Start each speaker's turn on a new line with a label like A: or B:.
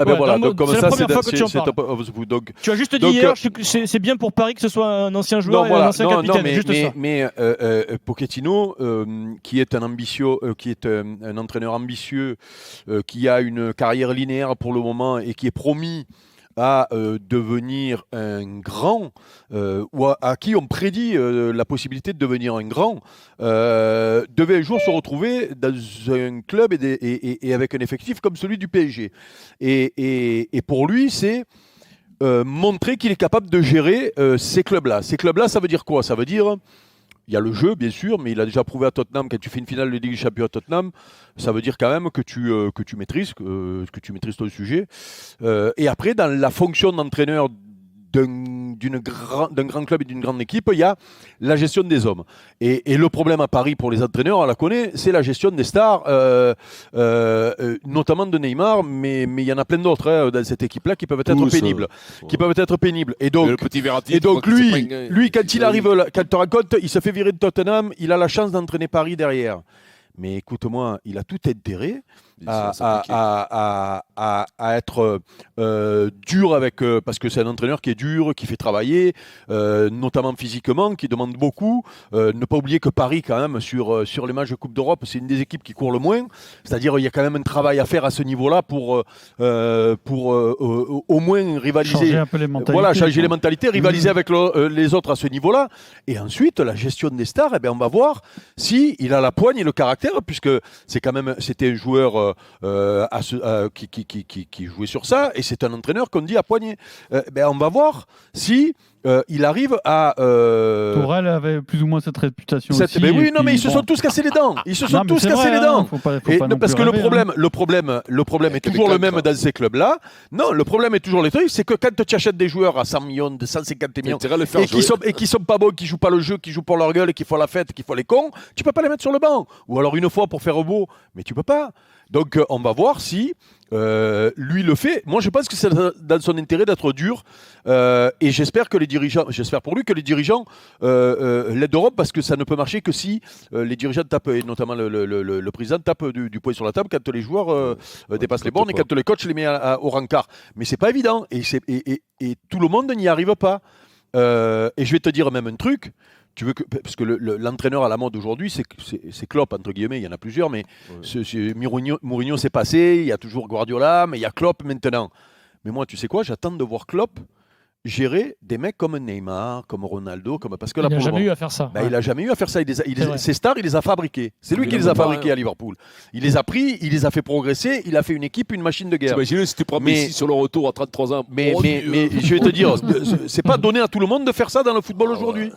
A: Ah ben voilà,
B: donc
A: donc comme
B: c'est
A: ça,
B: la première fois que tu en parles.
A: top of the foot. Donc,
B: Tu as juste dit
A: donc,
B: hier, c'est bien pour Paris que ce soit un ancien joueur et un ancien capitaine. Juste ça.
A: Mais Pochettino, qui est un entraîneur ambitieux, qui a une carrière linéaire pour le moment et qui est promis à devenir un grand, ou à qui on prédit la possibilité de devenir un grand, devait un jour se retrouver dans un club et avec un effectif comme celui du PSG. Et pour lui, c'est montrer qu'il est capable de gérer ces clubs-là. Ces clubs-là, ça veut dire quoi? Ça veut dire, il y a le jeu, bien sûr, mais il a déjà prouvé à Tottenham, quand tu fais une finale de Ligue des Champions à Tottenham, ça veut dire quand même que tu maîtrises, que tu maîtrises ton sujet. Et après, dans la fonction d'entraîneur d'un grand club et d'une grande équipe, il y a la gestion des hommes. Et le problème à Paris pour les entraîneurs, on la connaît, c'est la gestion des stars, notamment de Neymar, mais il y en a plein d'autres dans cette équipe-là qui peuvent être pénibles. Qui peuvent être pénibles. Et donc, lui, quand il arrive, quand tu racontes, il se fait virer de Tottenham, il a la chance d'entraîner Paris derrière. Mais écoute-moi, il a tout intérêt à être dur avec... parce que c'est un entraîneur qui est dur, qui fait travailler, notamment physiquement, qui demande beaucoup. Ne pas oublier que Paris, quand même, sur les matchs de Coupe d'Europe, c'est une des équipes qui court le moins. C'est-à-dire il y a quand même un travail à faire à ce niveau-là pour au moins rivaliser.
C: Changer un peu les mentalités.
A: Voilà, changer les mentalités, rivaliser avec les autres à ce niveau-là. Et ensuite, la gestion des stars, on va voir si il a la poigne et le caractère, puisque c'était un joueur qui jouait sur ça, et c'est un entraîneur qu'on dit à poignée. On va voir si il arrive à...
C: Tourelle avait plus ou moins cette réputation aussi.
A: Mais ils se sont tous cassés les dents. Ils se sont tous cassés les dents. Parce que le problème est toujours le même dans ces clubs-là. Non, le problème est toujours le truc, c'est que quand tu achètes des joueurs à 100 millions, de 150 millions, et qui sont pas bons, qui jouent pas le jeu, qui jouent pour leur gueule, et qui font la fête, qui font les cons, tu peux pas les mettre sur le banc. Ou alors une fois pour faire beau, mais tu peux pas. Donc on va voir si lui le fait. Moi je pense que c'est dans son intérêt d'être dur, et j'espère pour lui que les dirigeants l'aideront, parce que ça ne peut marcher que si les dirigeants tapent, et notamment le président tape du poing sur la table quand les joueurs dépassent les bornes et quand les coachs les met au rencard. Mais c'est pas évident, et tout le monde n'y arrive pas. Et je vais te dire même un truc. Parce que l'entraîneur à la mode aujourd'hui, c'est Klopp, entre guillemets, il y en a plusieurs, mais Mourinho s'est passé, il y a toujours Guardiola, mais il y a Klopp maintenant. Mais moi, tu sais quoi, j'attends de voir Klopp gérer des mecs comme Neymar, comme Ronaldo, parce que là,
B: il n'a jamais eu à faire ça.
A: Il n'a jamais eu à faire ça. Ses stars, il les a fabriqués. C'est lui qui les a fabriqués à Liverpool. Il les a pris, il les a fait progresser, il a fait une équipe, une machine de guerre.
D: T'imagines si tu prends Messi sur le retour à 33 ans.
A: Mais je vais te dire, c'est pas donné à tout le monde de faire ça dans le football aujourd'hui.